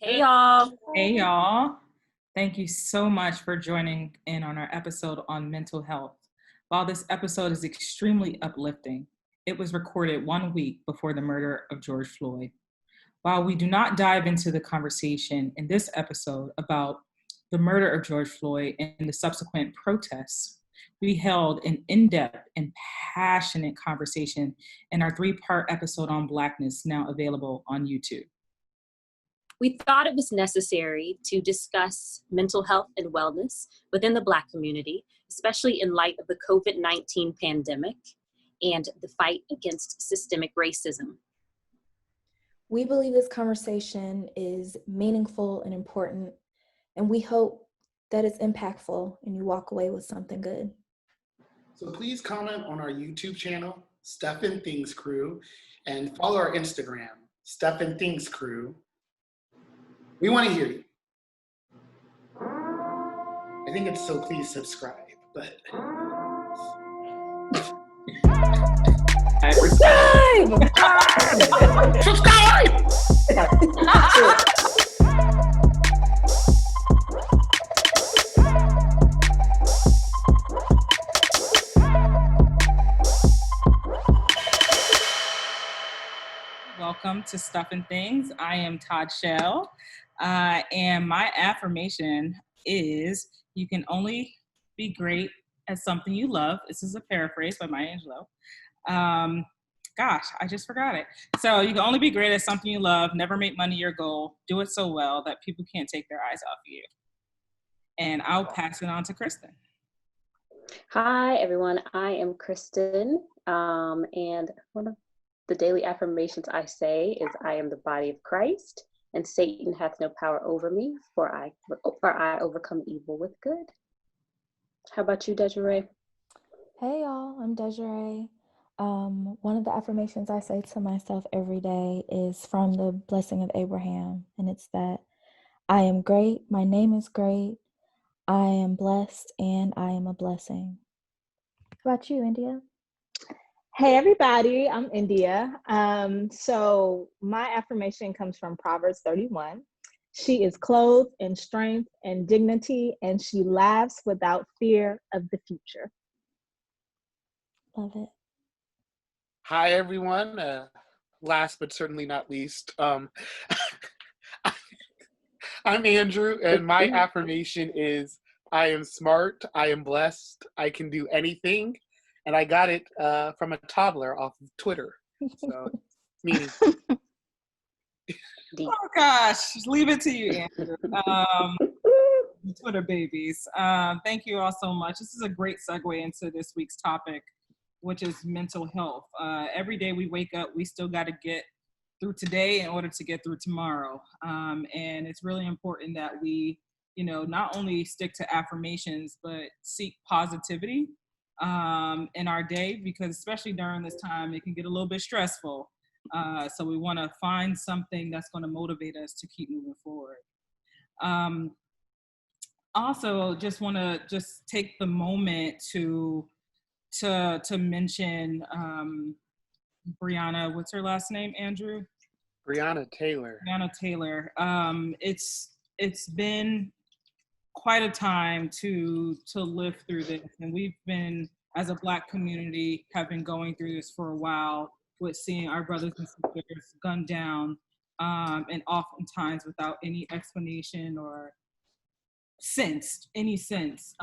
Hey y'all. Hey y'all. Thank you so much for joining in on our episode on mental health. While this episode is extremely uplifting, it was recorded 1 week before the murder of George Floyd. While we do not dive into the conversation in this episode about the murder of George Floyd and the subsequent protests, we held an in-depth and passionate conversation in our 3-part episode on Blackness, now available on YouTube. We thought it was necessary to discuss mental health and wellness within the Black community, especially in light of the COVID-19 pandemic and the fight against systemic racism. We believe this conversation is meaningful and important, and we hope that it's impactful and you walk away with something good. So please comment on our YouTube channel, Stuff and Things Crew, and follow our Instagram, Stuff and Things Crew. We want to hear you. I think it's so please subscribe, but. Subscribe! Subscribe! Welcome to Stuff and Things. I am Toddchelle, and my affirmation is you can only be great at something you love. This is a paraphrase by Maya Angelou. Gosh, I just forgot it. So you can only be great at something you love, never make money your goal, do it so well that people can't take their eyes off you. And I'll pass it on to Kristin. Hi, everyone. I am Kristin, and one of the daily affirmations I say is, I am the body of Christ, and Satan hath no power over me, for I overcome evil with good. How about you, DeJoiré? Hey y'all, I'm DeJoiré. One of the affirmations I say to myself every day is from the blessing of Abraham, and it's that I am great, my name is great, I am blessed, and I am a blessing. How about you, India? Hey everybody, I'm India. So my affirmation comes from Proverbs 31. She is clothed in strength and dignity, and she laughs without fear of the future. Love it. Hi, everyone. Last but certainly not least, I'm Andrew, and my affirmation is, I am smart, I am blessed, I can do anything, and I got it from a toddler off of Twitter. So, me. Oh gosh, leave it to you, Andrew. Twitter babies. Thank you all so much. This is a great segue into this week's topic, which is mental health. Every day we wake up, we still got to get through today in order to get through tomorrow. And it's really important that we, not only stick to affirmations, but seek positivity in our day, because especially during this time, it can get a little bit stressful. So we want to find something that's going to motivate us to keep moving forward. Also, just want to take the moment to mention Breonna. What's her last name, Andrew? Breonna Taylor. Breonna Taylor. It's been quite a time to live through this, and we've been, as a Black community, have been going through this for a while, with seeing our brothers and sisters gunned down, and oftentimes without any explanation or any sense.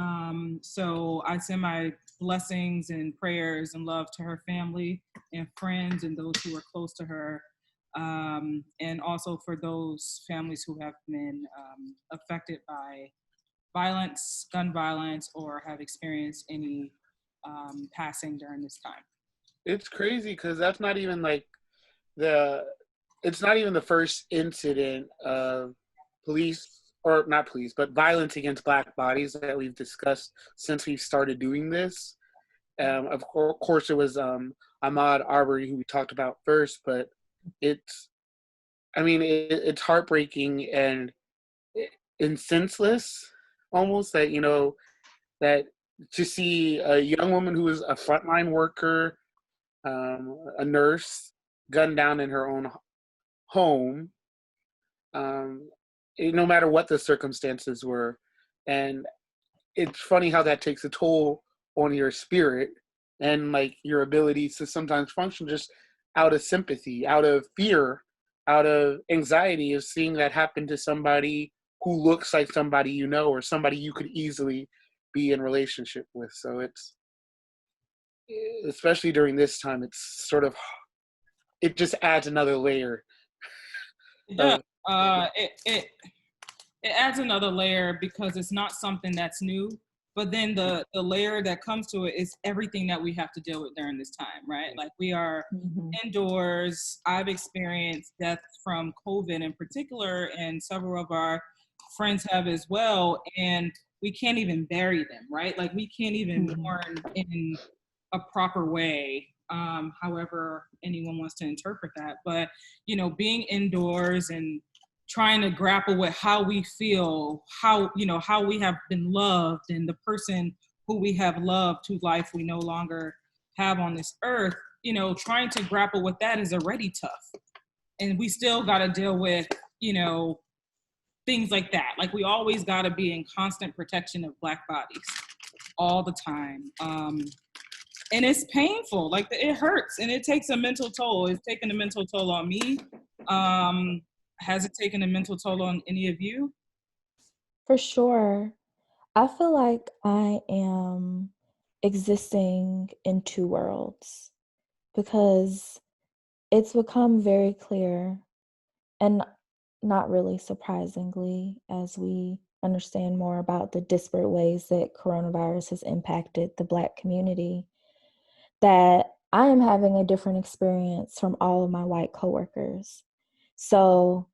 So I send my blessings and prayers and love to her family and friends and those who are close to her, and also for those families who have been affected by violence, gun violence, or have experienced any passing during this time. It's crazy because that's not even it's not even the first incident of violence against Black bodies that we've discussed since we've started doing this. Of course, it was Ahmaud Arbery who we talked about first, but it's heartbreaking and senseless almost that, that to see a young woman who was a frontline worker, a nurse, gunned down in her own home, no matter what the circumstances were. And it's funny how that takes a toll on your spirit and like your ability to sometimes function just out of sympathy, out of fear, out of anxiety of seeing that happen to somebody who looks like somebody you know or somebody you could easily be in relationship with. So it's, especially during this time, it's sort of, it just adds another layer. Yeah, it adds another layer because it's not something that's new. But then the layer that comes to it is everything that we have to deal with during this time, right? Like we are indoors. I've experienced death from COVID in particular, and several of our friends have as well. And we can't even bury them, right? Like we can't even mourn in a proper way, however anyone wants to interpret that. But, you know, being indoors and trying to grapple with how we feel, how, you know, how we have been loved and the person who we have loved, whose life we no longer have on this earth, you know, trying to grapple with that is already tough. And we still got to deal with, you know, things like that. Like we always got to be in constant protection of Black bodies all the time. And it's painful, like it hurts and it takes a mental toll. It's taken a mental toll on me. Has it taken a mental toll on any of you? For sure. I feel like I am existing in two worlds because it's become very clear, and not really surprisingly, as we understand more about the disparate ways that coronavirus has impacted the Black community, that I am having a different experience from all of my white coworkers. So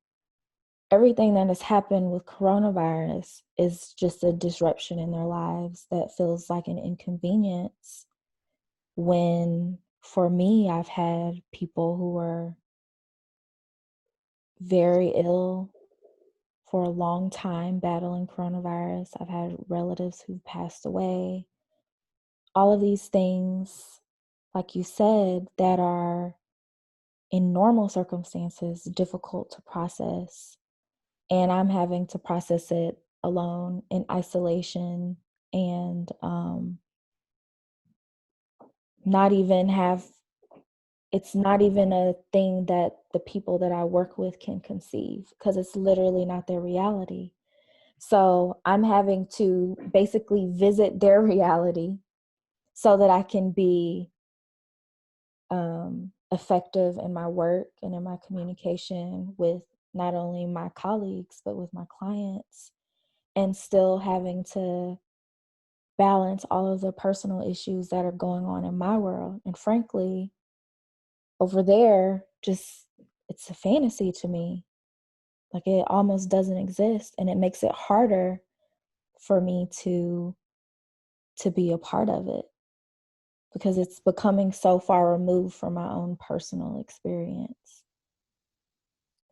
everything that has happened with coronavirus is just a disruption in their lives that feels like an inconvenience, when for me, I've had people who were very ill for a long time battling coronavirus. I've had relatives who've passed away. All of these things, like you said, that are in normal circumstances difficult to process. And I'm having to process it alone in isolation and it's not even a thing that the people that I work with can conceive because it's literally not their reality. So I'm having to basically visit their reality so that I can be effective in my work and in my communication with not only my colleagues, but with my clients, and still having to balance all of the personal issues that are going on in my world. And frankly, over there, just it's a fantasy to me. Like it almost doesn't exist, and it makes it harder for me to be a part of it because it's becoming so far removed from my own personal experience.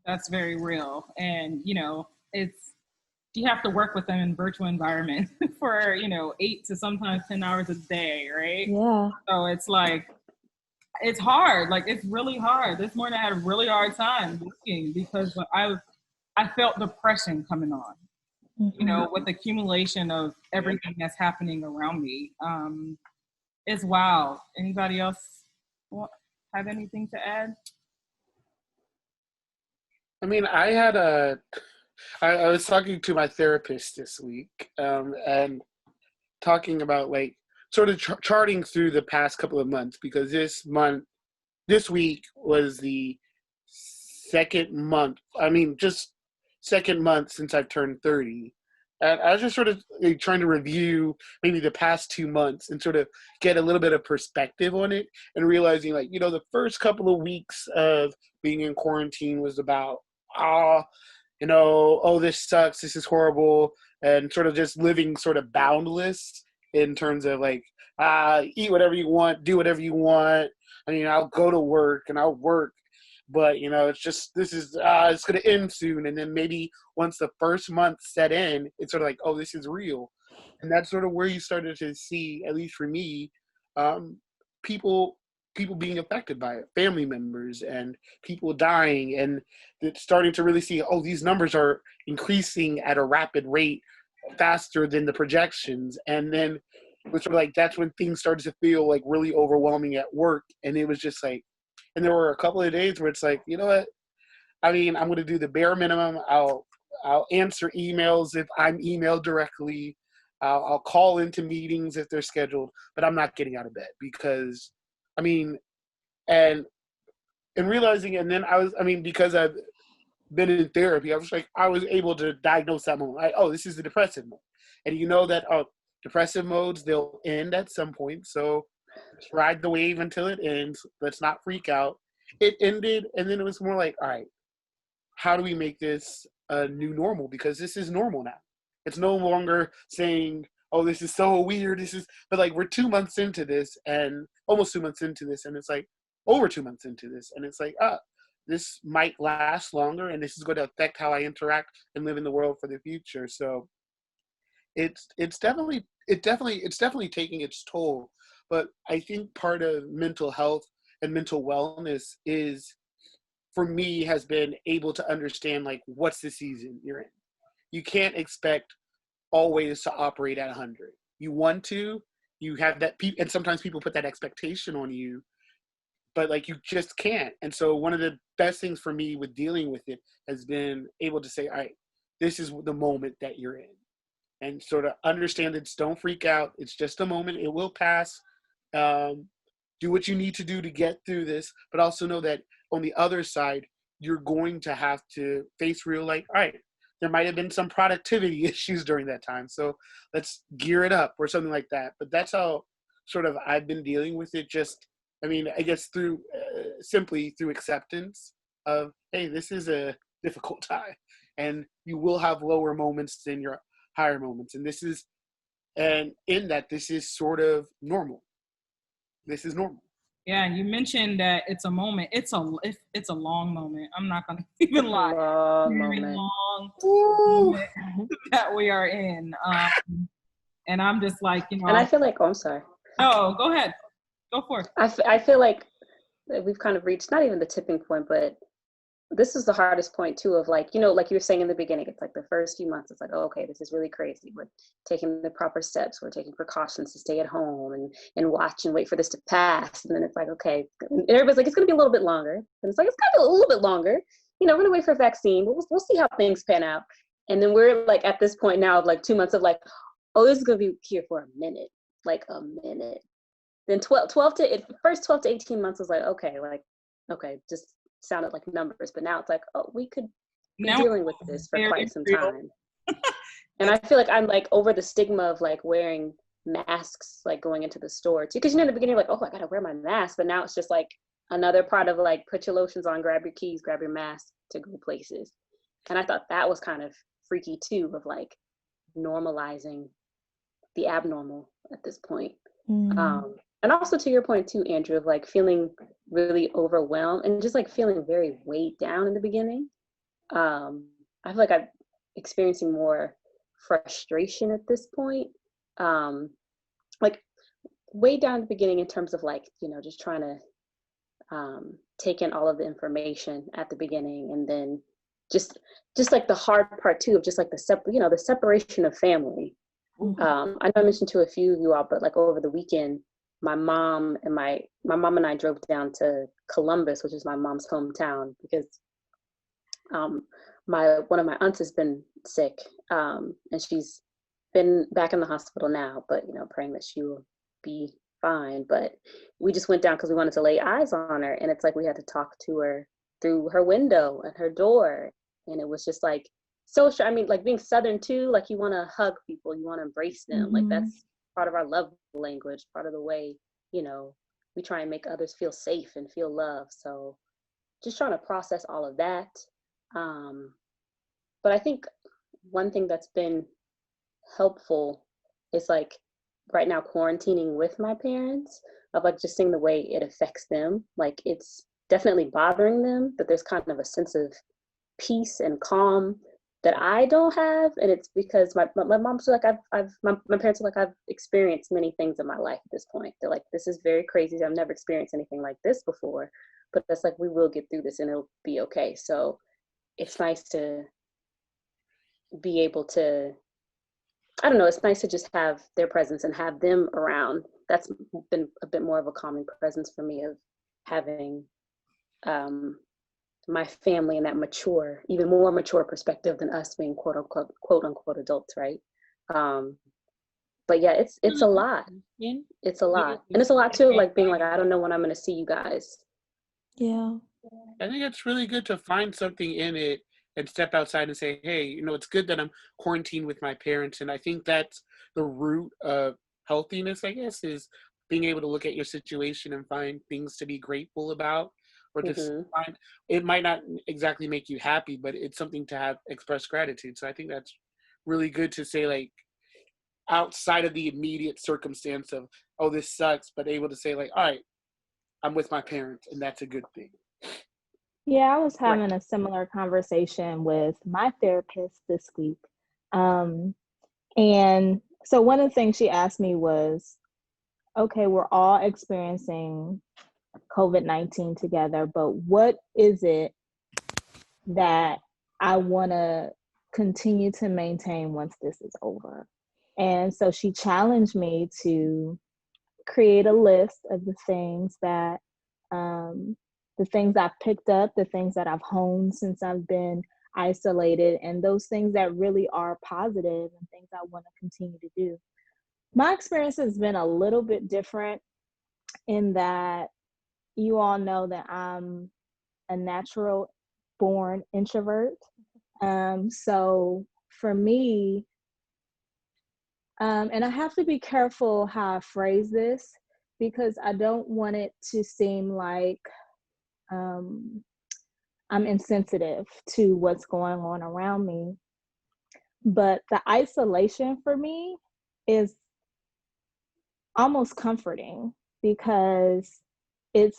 That's very real. And, you know, you have to work with them in virtual environment for, 8 to sometimes 10 hours a day, right? Yeah. So it's like, it's hard. Like, it's really hard. This morning I had a really hard time working because I felt depression coming on, with the accumulation of everything that's happening around me. It's wild. Anybody else have anything to add? I mean, I was talking to my therapist this week, and talking about like sort of charting through the past couple of months, because this week was the second month since I've turned 30. And I was just sort of like trying to review maybe the past 2 months and sort of get a little bit of perspective on it, and realizing like, the first couple of weeks of being in quarantine was about, this sucks, this is horrible, and sort of just living sort of boundless in terms of like, eat whatever you want, do whatever you want. I mean, I'll go to work and I'll work, but it's just, it's going to end soon. And then maybe once the first month set in, it's sort of like, oh, this is real. And that's sort of where you started to see, at least for me, people people being affected by it, family members and people dying, and starting to really see, oh, these numbers are increasing at a rapid rate, faster than the projections. And then it was sort of like, that's when things started to feel like really overwhelming at work. And it was just like, and there were a couple of days where it's like, you know what? I mean, I'm going to do the bare minimum. I'll answer emails if I'm emailed directly. I'll call into meetings if they're scheduled, but I'm not getting out of bed because, I mean, and realizing, and then because I've been in therapy, I was able to diagnose that moment. Like, oh, this is the depressive mode. And you know that depressive modes, they'll end at some point. So let's ride the wave until it ends. Let's not freak out. It ended, and then it was more like, all right, how do we make this a new normal? Because this is normal now. It's no longer saying, oh, this is so weird. But like, we're 2 months into this, and almost 2 months into this, and it's like over 2 months into this. And it's like, this might last longer, and this is going to affect how I interact and live in the world for the future. So it's definitely taking its toll. But I think part of mental health and mental wellness is, for me, has been able to understand, like, what's the season you're in. You can't expect always to operate at 100. You want to, you have that, and sometimes people put that expectation on you, but like, you just can't. And so one of the best things for me with dealing with it has been able to say, all right, this is the moment that you're in, and sort of understand that, don't freak out. It's just a moment. It will pass. Do what you need to do to get through this, but also know that on the other side, you're going to have to face real, like, all right, there might have been some productivity issues during that time, so let's gear it up or something like that. But that's how sort of I've been dealing with it. Just, I mean, I guess through simply through acceptance of, hey, this is a difficult time, and you will have lower moments than your higher moments, and in that, this is sort of normal. This is normal. Yeah, and you mentioned that it's a moment. It's a long moment. I'm not gonna even lie. Very long moment that we are in. And I'm just like, you know. And I feel like, I'm sorry. Oh, go ahead. Go for it. I feel like we've kind of reached not even the tipping point, but this is the hardest point too, of like, you know, like you were saying in the beginning, it's like the first few months, it's like, oh, okay, this is really crazy. We're taking the proper steps. We're taking precautions to stay at home and watch and wait for this to pass. And then it's like, okay, and everybody's like, it's going to be a little bit longer. And it's like, it's going to be a little bit longer. You know, we're going to wait for a vaccine. We'll see how things pan out. And then we're like at this point now of like 2 months of like, oh, this is going to be here for a minute, like a minute. Then 12 to 18 months was like, okay, just sounded like numbers, but now it's like, oh, we could be dealing with this for quite some time. And I feel like I'm like over the stigma of like wearing masks, like going into the store too, because you know in the beginning you're like, oh, I gotta wear my mask, but now it's just like another part of like, put your lotions on, grab your keys, grab your mask to go places. And I thought that was kind of freaky too, of like normalizing the abnormal at this point. And also to your point too, Andrew, of like feeling really overwhelmed and just like feeling very weighed down in the beginning. I feel like I'm experiencing more frustration at this point. Like weighed down at the beginning in terms of like, you know, just trying to take in all of the information at the beginning, and then just like the hard part too of just like the separation of family. I know I mentioned to a few of you all, but like over the weekend, my mom and I drove down to Columbus, which is my mom's hometown, because one of my aunts has been sick, and she's been back in the hospital now, but you know, praying that she will be fine. But we just went down because we wanted to lay eyes on her, and it's like we had to talk to her through her window and her door, and it was just like social. I mean, like being Southern too, like you want to hug people, you want to embrace them, like that's part of our love language, part of the way, you know, we try and make others feel safe and feel loved. So just trying to process all of that. But I think one thing that's been helpful is like right now quarantining with my parents, of like just seeing the way it affects them. Like it's definitely bothering them, but there's kind of a sense of peace and calm that I don't have, and it's because my mom's like my parents are like, I've experienced many things in my life at this point. They're like, this is very crazy. I've never experienced anything like this before, but that's like, we will get through this and it'll be okay. So it's nice to be able to, I don't know, it's nice to just have their presence and have them around. That's been a bit more of a calming presence for me, of having my family in that mature, even more mature perspective than us being quote unquote adults, right? But yeah, it's a lot. It's a lot. And it's a lot too, like being like, I don't know when I'm gonna see you guys. Yeah. I think it's really good to find something in it and step outside and say, hey, it's good that I'm quarantined with my parents. And I think that's the root of healthiness, I guess, is being able to look at your situation and find things to be grateful about, or just find, it might not exactly make you happy, but it's something to have express gratitude. So I think that's really good to say, like, outside of the immediate circumstance of, oh, this sucks, but able to say, like, all right, I'm with my parents, and that's a good thing. Yeah, I was having a similar conversation with my therapist this week. And so one of the things she asked me was, okay, we're all experiencing COVID-19 together, but what is it that I want to continue to maintain once this is over? And so she challenged me to create a list of the things that the things I've picked up, the things that I've honed since I've been isolated, and those things that really are positive and things I want to continue to do. My experience has been a little bit different in that you all know that I'm a natural born introvert. So for me, and I have to be careful how I phrase this, because I don't want it to seem like I'm insensitive to what's going on around me. But the isolation for me is almost comforting, because it's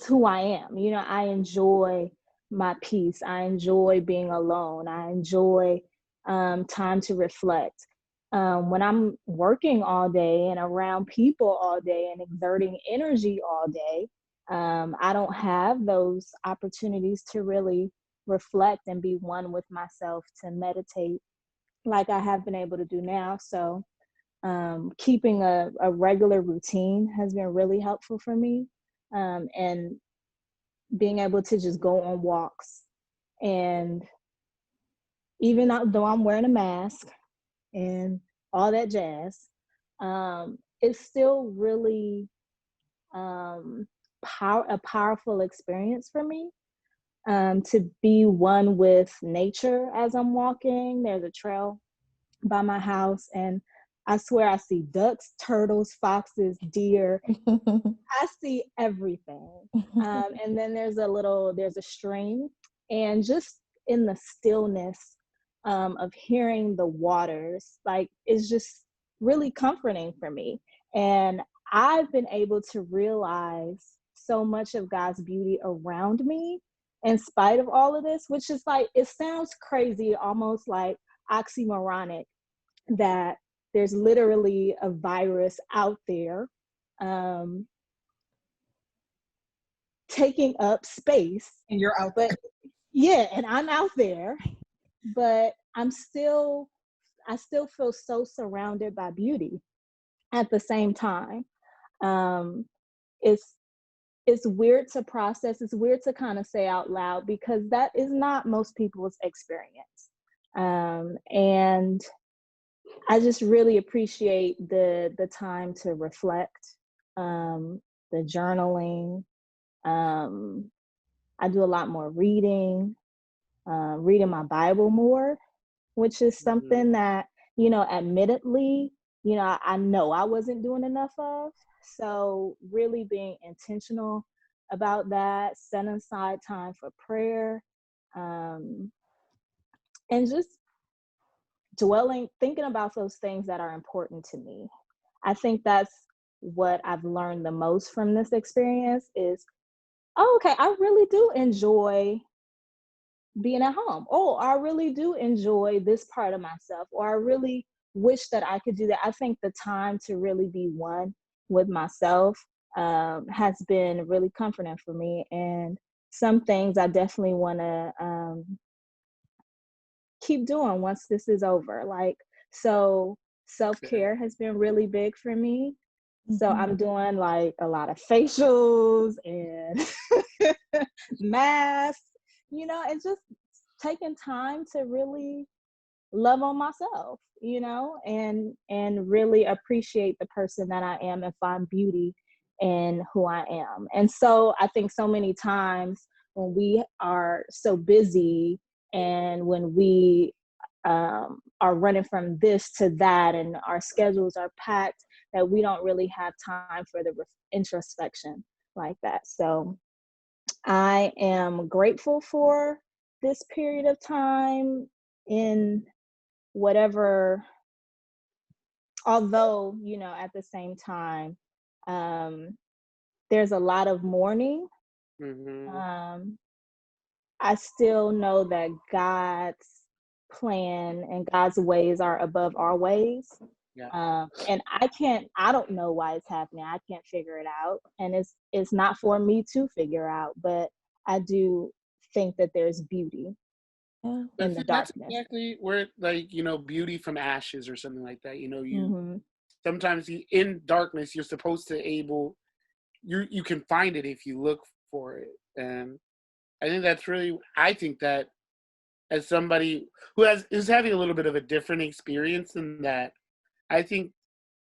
who I am. I enjoy my peace. I enjoy being alone. I enjoy time to reflect. When I'm working all day and around people all day and exerting energy all day, I don't have those opportunities to really reflect and be one with myself, to meditate like I have been able to do now. So keeping a regular routine has been really helpful for me. And being able to just go on walks, and even though I'm wearing a mask and all that jazz, it's still really a powerful experience for me, to be one with nature as I'm walking. There's a trail by my house, and I swear I see ducks, turtles, foxes, deer. I see everything. And then there's a stream, and just in the stillness of hearing the waters, like, it's just really comforting for me. And I've been able to realize so much of God's beauty around me in spite of all of this, which is like, it sounds crazy, almost like oxymoronic, that there's literally a virus out there taking up space. And you're out there. Yeah, and I'm out there, but I still feel so surrounded by beauty at the same time. It's weird to process. It's weird to kind of say out loud, because that is not most people's experience. And I just really appreciate the time to reflect, the journaling. I do a lot more reading my Bible more, which is something that, admittedly, I know I wasn't doing enough of. So really being intentional about that, setting aside time for prayer, and just thinking about those things that are important to me. I think that's what I've learned the most from this experience is, oh, okay, I really do enjoy being at home. Oh, I really do enjoy this part of myself, or I really wish that I could do that. I think the time to really be one with myself has been really comforting for me. And some things I definitely want to keep doing once this is over. Like, so self-care has been really big for me. So I'm doing like a lot of facials and masks, and just taking time to really love on myself, and really appreciate the person that I am and find beauty in who I am. And so I think so many times when we are so busy and when we are running from this to that and our schedules are packed, that we don't really have time for the introspection like that. So I am grateful for this period of time in whatever, although, at the same time, there's a lot of mourning. I still know that God's plan and God's ways are above our ways. And I don't know why it's happening. I can't figure it out. And it's not for me to figure out, but I do think that there's beauty in the darkness. That's exactly where, like, beauty from ashes or something like that. You sometimes in darkness, you're supposed to you can find it if you look for it. And I think that as somebody who is having a little bit of a different experience than that, I think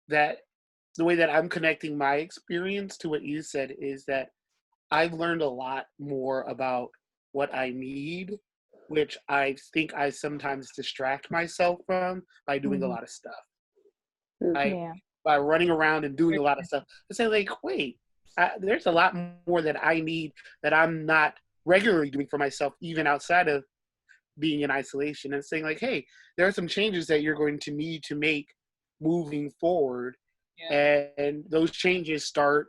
that the way that I'm connecting my experience to what you said is that I've learned a lot more about what I need, which I think I sometimes distract myself from by doing a lot of stuff. By running around and doing a lot of stuff. I say, like, wait, there's a lot more that I need that I'm not regularly doing for myself, even outside of being in isolation, and saying, like, hey, there are some changes that you're going to need to make moving forward. And those changes don't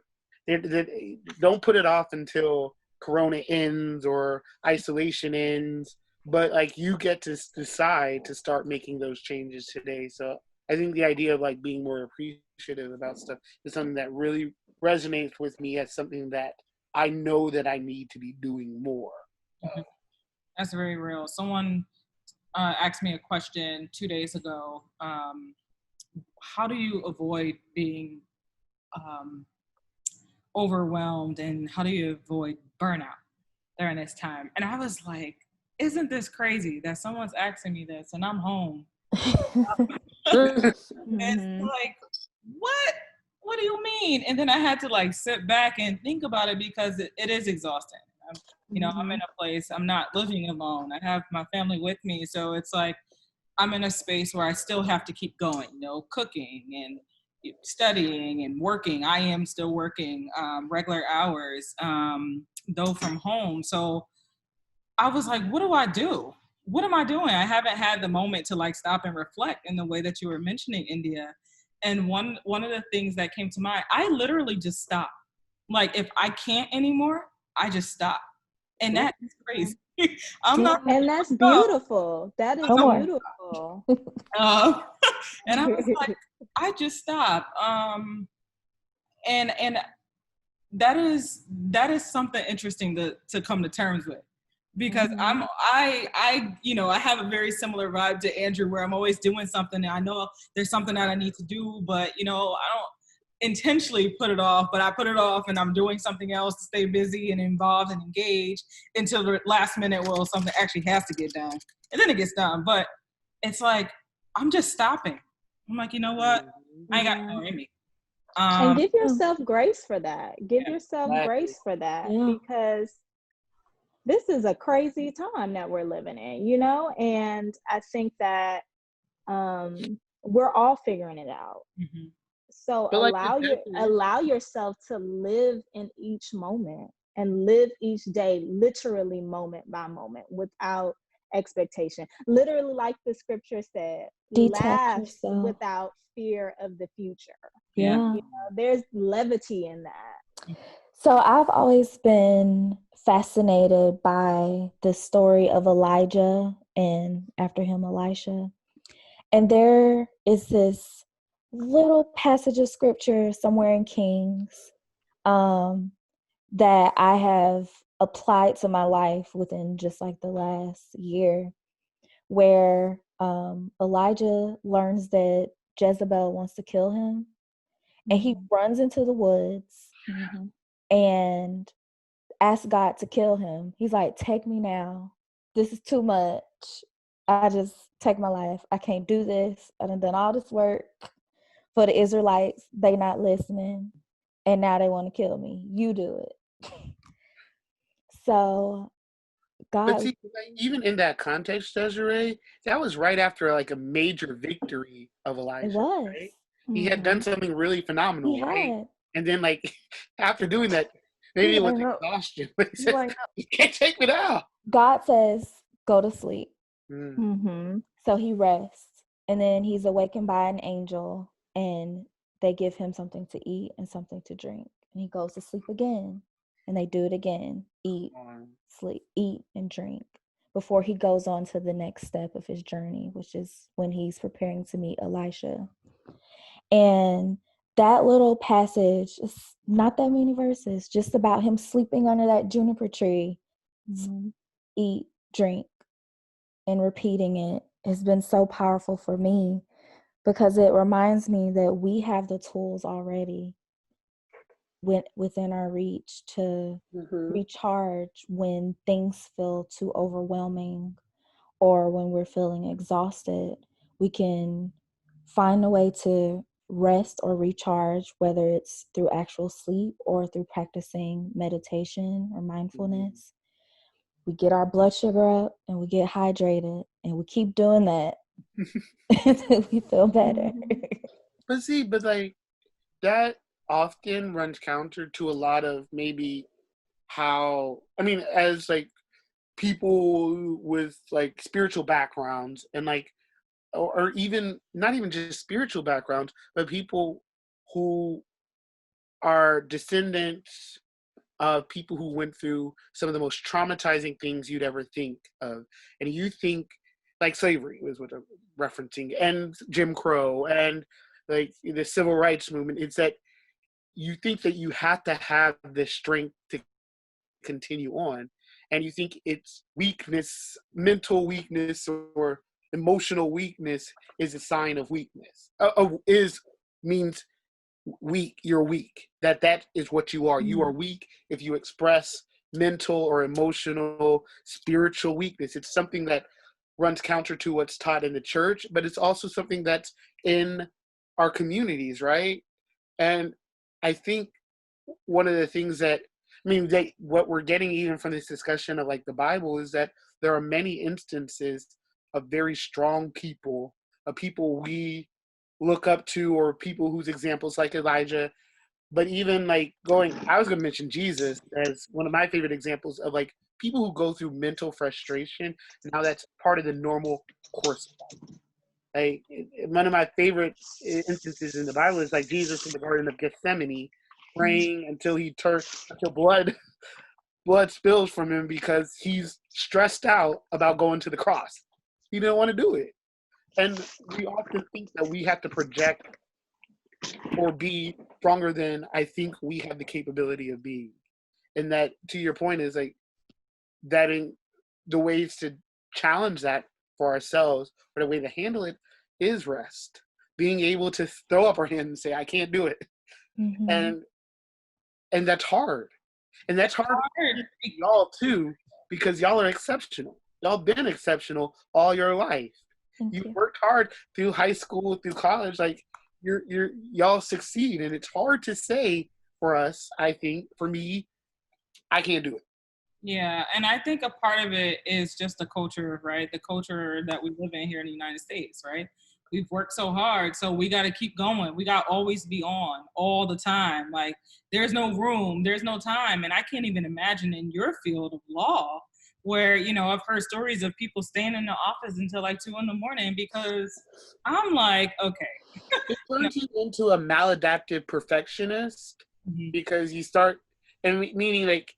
put it off until Corona ends or isolation ends, but like you get to decide to start making those changes today. So I think the idea of like being more appreciative about stuff is something that really resonates with me as something that I know that I need to be doing more. That's very real. Someone asked me a question 2 days ago. How do you avoid being overwhelmed, and how do you avoid burnout during this time? And I was like, isn't this crazy that someone's asking me this and I'm home? It's like, what do you mean? And then I had to like sit back and think about it, because it is exhausting. I'm in a place, I'm not living alone. I have my family with me. So it's like, I'm in a space where I still have to keep going, cooking and studying and working. I am still working regular hours, though from home. So I was like, what do I do? What am I doing? I haven't had the moment to like stop and reflect in the way that you were mentioning, India. And one of the things that came to mind, I literally just stopped. Like, if I can't anymore, I just stop. And that is crazy. And that's beautiful. That is beautiful. And I was like, I just stopped. And that is something interesting to come to terms with, because I have a very similar vibe to Andrew, where I'm always doing something and I know there's something that I need to do, but I don't intentionally put it off, but I put it off and I'm doing something else to stay busy and involved and engaged until the last minute, well, something actually has to get done. And then it gets done. But it's like, I'm just stopping. I'm like, you know what? I ain't got no in me. And give yourself grace for that. Give yourself grace for that, because this is a crazy time that we're living in, and I think that we're all figuring it out. So allow yourself to live in each moment and live each day, literally moment by moment, without expectation. Literally, like the scripture said, laugh without fear of the future. Yeah. There's levity in that. So I've always been fascinated by the story of Elijah and after him Elisha. And there is this little passage of scripture somewhere in Kings that I have applied to my life within just like the last year, where Elijah learns that Jezebel wants to kill him, and he runs into the woods and asks God to kill him. He's like, take me now. This is too much. I just take my life. I can't do this. I done all this work for the Israelites. They not listening. And now they want to kill me. You do it. So God. But see, like, even in that context, DeJoiré, that was right after like a major victory of Elijah. It was. Right? He had done something really phenomenal, right? And then, like, after doing that, maybe it was exhaustion. But he said, you can't take me down. God says, go to sleep. Mm-hmm. So he rests. And then he's awakened by an angel, and they give him something to eat and something to drink. And he goes to sleep again. And they do it again. Eat, sleep, eat, and drink. Before he goes on to the next step of his journey, which is when he's preparing to meet Elisha. And that little passage is not that many verses, just about him sleeping under that juniper tree, eat, drink, and repeating it has been so powerful for me, because it reminds me that we have the tools already within our reach to recharge when things feel too overwhelming or when we're feeling exhausted. We can find a way to rest or recharge, whether it's through actual sleep or through practicing meditation or mindfulness. We get our blood sugar up and we get hydrated, and we keep doing that until we feel better. But like, that often runs counter to a lot of maybe how, I mean, as like people with like spiritual backgrounds and like, or even not even just spiritual backgrounds, but people who are descendants of people who went through some of the most traumatizing things you'd ever think of. And you think, like, slavery was what I'm referencing, and Jim Crow, and like the civil rights movement. It's that you think that you have to have the strength to continue on, and you think it's weakness, mental weakness or emotional weakness is a sign of weakness. Means weak. You're weak. That is what you are. You are weak if you express mental or emotional, spiritual weakness. It's something that runs counter to what's taught in the church, but it's also something that's in our communities, right? And I think one of the things that, I mean, what we're getting even from this discussion of like the Bible is that there are many instances of very strong people, of people we look up to, or people whose examples like Elijah. But even like I was going to mention Jesus as one of my favorite examples of like people who go through mental frustration. Now that's part of the normal course of life. Like, one of my favorite instances in the Bible is like Jesus in the Garden of Gethsemane, praying until blood spills from him because he's stressed out about going to the cross. He didn't want to do it. And we often think that we have to project or be stronger than I think we have the capability of being. And that, to your point, is like that in the ways to challenge that for ourselves, or the way to handle it, is rest. Being able to throw up our hand and say, I can't do it. And that's hard. And that's hard for y'all too, because y'all are exceptional. Y'all been exceptional all your life. You worked hard through high school, through college. Like, y'all succeed, and it's hard to say for us. I think for me, I can't do it. Yeah, and I think a part of it is just the culture, right? The culture that we live in here in the United States, right? We've worked so hard, so we got to keep going. We got to always be on all the time. Like, there's no room, there's no time. And I can't even imagine in your field of law where, you know, I've heard stories of people staying in the office until like 2 a.m. because I'm like, okay. It turns you into a maladaptive perfectionist because you start, and meaning like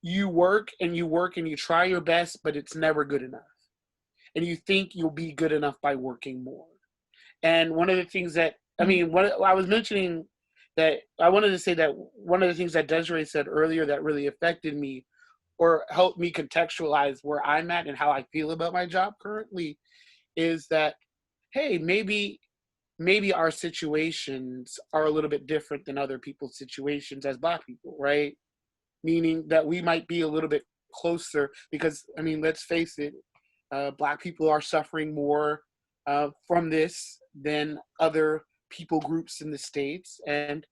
you work and you work and you try your best, but it's never good enough. And you think you'll be good enough by working more. And one of the things that, what I was mentioning that I wanted to say that one of the things that DeJoiré said earlier that really affected me or helped me contextualize where I'm at and how I feel about my job currently is that, hey, maybe our situations are a little bit different than other people's situations as Black people, right? Meaning that we might be a little bit closer because, let's face it, Black people are suffering more from this than other people groups in the States. And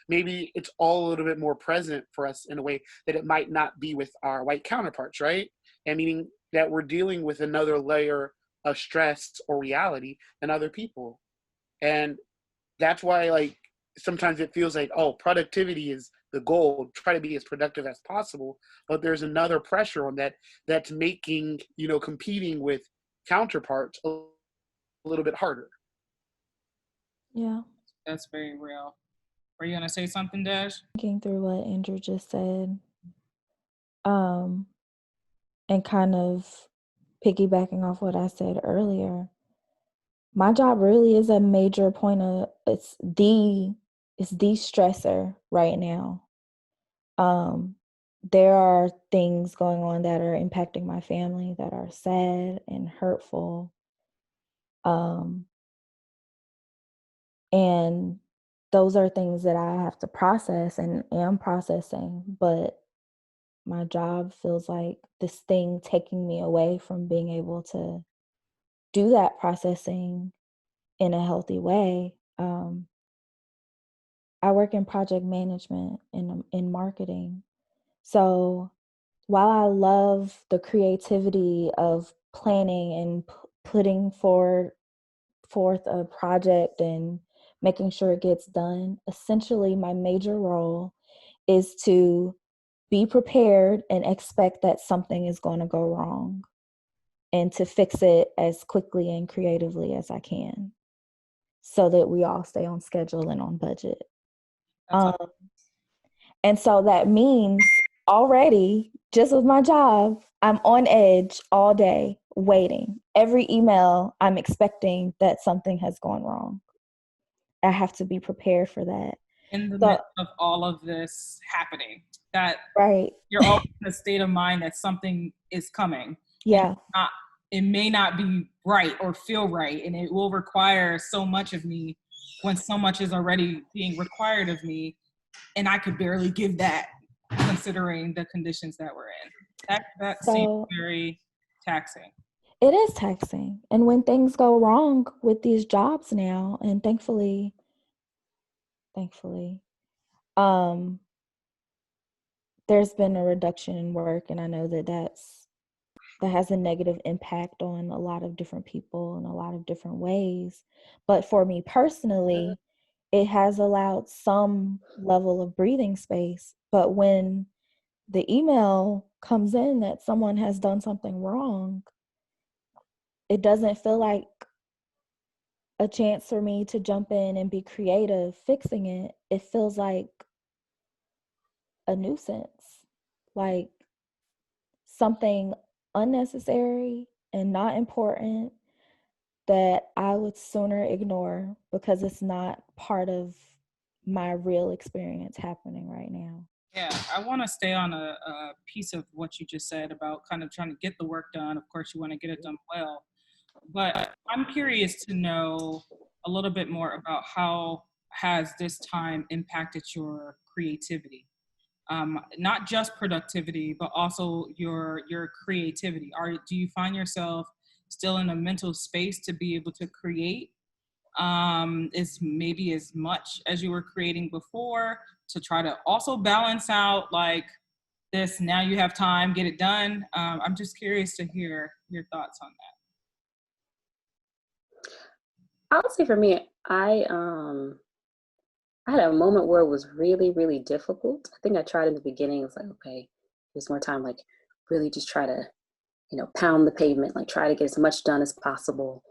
maybe it's all a little bit more present for us in a way that it might not be with our white counterparts, right? And meaning that we're dealing with another layer of stress or reality than other people. And that's why, sometimes it feels like, oh, productivity is the goal, try to be as productive as possible. But there's another pressure on that's making, competing with counterparts a little bit harder. Yeah. That's very real. Were you going to say something, Dej? Thinking through what Andrew just said, and kind of piggybacking off what I said earlier, my job really is a major point of, it's the stressor right now. There are things going on that are impacting my family that are sad and hurtful. And those are things that I have to process and am processing, but my job feels like this thing taking me away from being able to do that processing in a healthy way. I work in project management in marketing. So while I love the creativity of planning and putting forth a project and making sure it gets done, essentially my major role is to be prepared and expect that something is going to go wrong and to fix it as quickly and creatively as I can so that we all stay on schedule and on budget. And so that means already, just with my job, I'm on edge all day waiting. Every email, I'm expecting that something has gone wrong. I have to be prepared for that. In the midst of all of this happening, that right. You're always in a state of mind that something is coming. Yeah. It may not be right or feel right, and it will require so much of me when so much is already being required of me, and I could barely give that considering the conditions that we're in. That seems very taxing. It is taxing. And when things go wrong with these jobs now, and thankfully, there's been a reduction in work, and I know that has a negative impact on a lot of different people in a lot of different ways. But for me personally, it has allowed some level of breathing space. But when the email comes in that someone has done something wrong, it doesn't feel like a chance for me to jump in and be creative fixing it. It feels like a nuisance, like something unnecessary and not important that I would sooner ignore because it's not part of my real experience happening right now. Yeah, I want to stay on a piece of what you just said about kind of trying to get the work done. Of course, you want to get it done well. But I'm curious to know a little bit more about how has this time impacted your creativity? Not just productivity, but also your creativity. Do you find yourself still in a mental space to be able to create is maybe as much as you were creating before, to try to also balance out like this, now you have time, get it done? I'm just curious to hear your thoughts on that. I would say for me, I had a moment where it was really, really difficult. I think I tried in the beginning. It was like, okay, there's more time, like really just try to, pound the pavement, like try to get as much done as possible.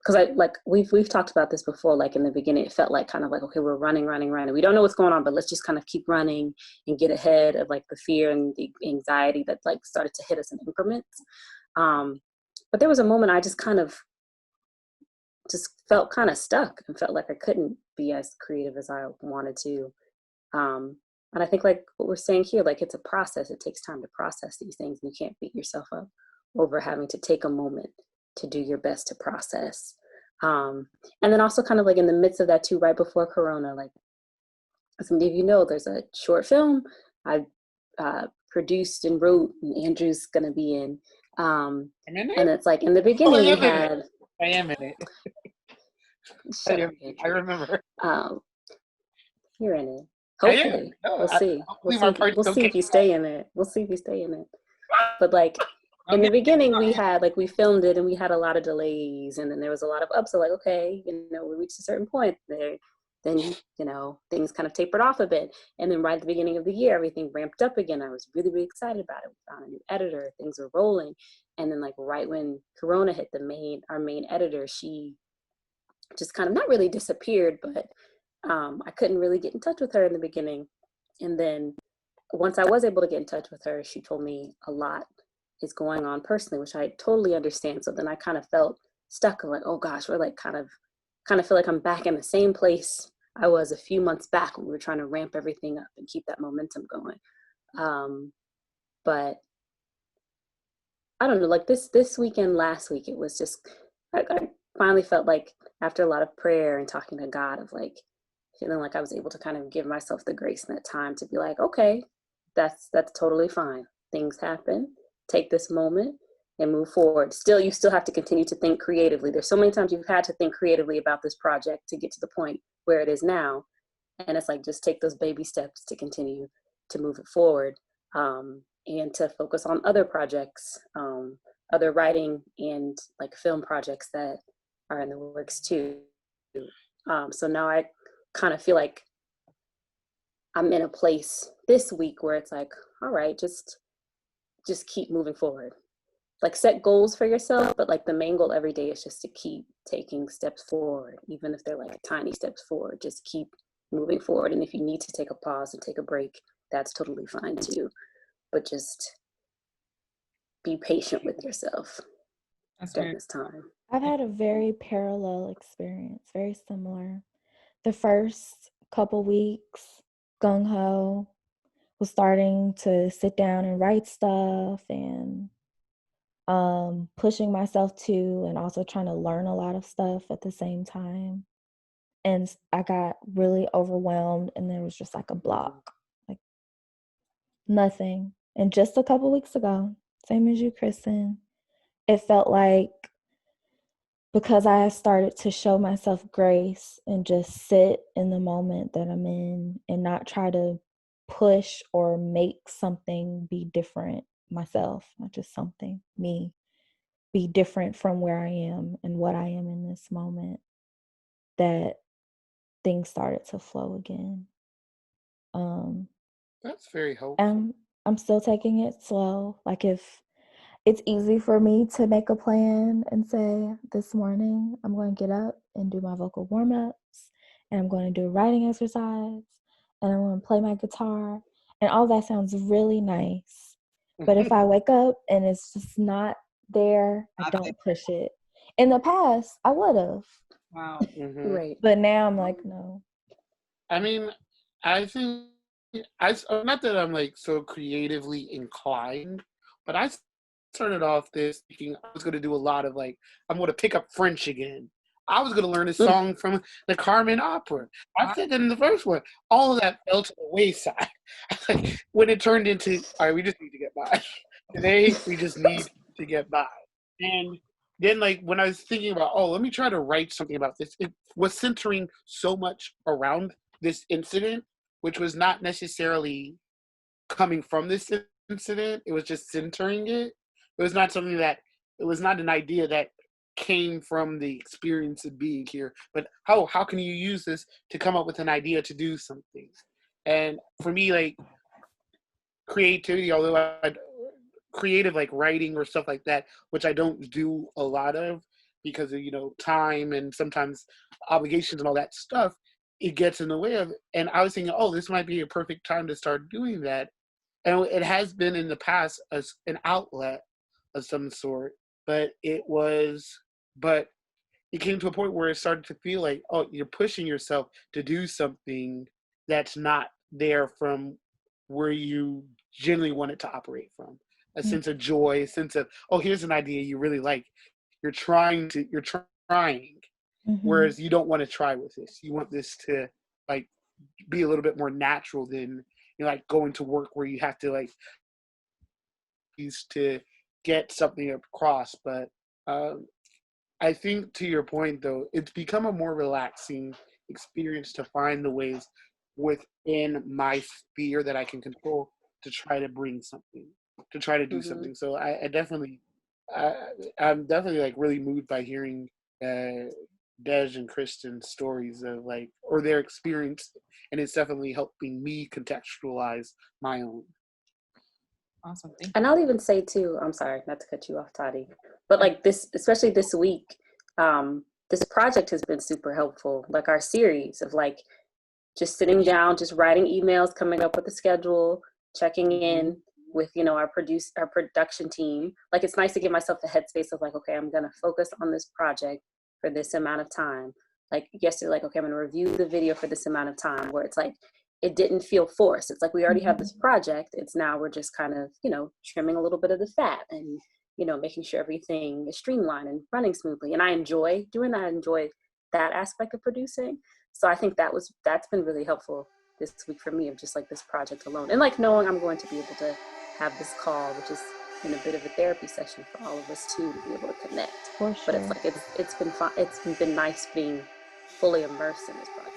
because we've talked about this before. Like in the beginning, it felt like kind of like, okay, we're running. We don't know what's going on, but let's just kind of keep running and get ahead of like the fear and the anxiety that like started to hit us in increments. But there was a moment I just felt kind of stuck and felt like I couldn't be as creative as I wanted to. And I think like what we're saying here, like it's a process. It takes time to process these things. You can't beat yourself up over having to take a moment to do your best to process. And then also kind of like in the midst of that too, right before Corona, like as many of you know, there's a short film I produced and wrote, and Andrew's gonna be in. I'm in it? And it's like in the beginning we had. I am in it. I remember. You're in it. Hopefully, we'll see. We'll see if you stay in it. We'll see if you stay in it. But like in the beginning, we filmed it and we had a lot of delays, and then there was a lot of ups. So like, okay, we reached a certain point there. Then things kind of tapered off a bit, and then right at the beginning of the year, everything ramped up again. I was really, really excited about it. We found a new editor. Things were rolling, and then like right when Corona hit, our main editor, she just kind of not really disappeared, but I couldn't really get in touch with her in the beginning. And then once I was able to get in touch with her, she told me a lot is going on personally, which I totally understand. So then I kind of felt stuck. I'm like, oh gosh, we're like kind of feel like I'm back in the same place I was a few months back when we were trying to ramp everything up and keep that momentum going. But I don't know, like this weekend, last week, it was just, I finally felt like after a lot of prayer and talking to God of like, feeling like I was able to kind of give myself the grace in that time to be like, okay, that's totally fine. Things happen. Take this moment and move forward. You still have to continue to think creatively. There's so many times you've had to think creatively about this project to get to the point where it is now. And it's like, just take those baby steps to continue to move it forward, and to focus on other projects, other writing and like film projects that are in the works too. So now I kind of feel like I'm in a place this week where it's like, all right, just keep moving forward. Like set goals for yourself, but like the main goal every day is just to keep taking steps forward, even if they're like tiny steps forward. Just keep moving forward. And if you need to take a pause and take a break, that's totally fine too. But just be patient with yourself during this time. I've had a very parallel experience, very similar. The first couple weeks, gung-ho, was starting to sit down and write stuff and pushing myself to, and also trying to learn a lot of stuff at the same time. And I got really overwhelmed, and there was just like a block, like nothing. And just a couple weeks ago, same as you, Kristin, it felt like, because I started to show myself grace and just sit in the moment that I'm in and not try to push or make something be different myself, not just something, me, be different from where I am and what I am in this moment, that things started to flow again. That's very hopeful. I'm still taking it slow. Like if it's easy for me to make a plan and say, this morning I'm going to get up and do my vocal warm-ups, and I'm going to do a writing exercise, and I'm going to play my guitar, and all that sounds really nice. But if I wake up and it's just not there, I don't push it. In the past, I would have. Wow. Mm-hmm. Right. But now I'm like, no. I mean, I think not that I'm like so creatively inclined, but I started off this thinking I was going to do a lot of like, I'm going to pick up French again. I was going to learn a song from the Carmen opera. I said that in the first one. All of that fell to the wayside. When it turned into, all right, we just need to get by. Today, we just need to get by. And then like when I was thinking about, let me try to write something about this, it was centering so much around this incident, which was not necessarily coming from this incident. It was just centering it. It was not an idea that came from the experience of being here, but how can you use this to come up with an idea to do something? And for me, like creativity, although creative like writing or stuff like that, which I don't do a lot of, because of, you know, time and sometimes obligations and all that stuff, it gets in the way of it. And I was thinking, oh, this might be a perfect time to start doing that. And it has been in the past as an outlet of some sort, but it came to a point where it started to feel like, oh, you're pushing yourself to do something that's not there from where you generally want it to operate from. A sense of joy, a sense of, oh, here's an idea you really like. You're trying, whereas you don't want to try with this. You want this to like be a little bit more natural than, you know, like going to work where you have to like use to get something across. But I think, to your point though, it's become a more relaxing experience to find the ways within my sphere that I can control to try to bring something, to try to do something. So I'm definitely like really moved by hearing Dej and Kristin's stories of like, or their experience, and it's definitely helping me contextualize my own. Awesome. Thank you. And I'll even say too, I'm sorry, not to cut you off, Toddy, but like this, especially this week, this project has been super helpful. Like our series of like just sitting down, just writing emails, coming up with a schedule, checking in with, you know, our production team. Like it's nice to give myself the headspace of like, okay, I'm gonna focus on this project for this amount of time. Like yesterday, like, okay, I'm gonna review the video for this amount of time, where it's like, it didn't feel forced. It's like, we already have this project. It's now we're just kind of, you know, trimming a little bit of the fat and, you know, making sure everything is streamlined and running smoothly. And I enjoy doing that. I enjoy that aspect of producing. So I think that's been really helpful this week for me, of just like this project alone. And like knowing I'm going to be able to have this call, which is in a bit of a therapy session for all of us too, to be able to connect. For sure. But it's like, it's been fun. It's been nice being fully immersed in this project.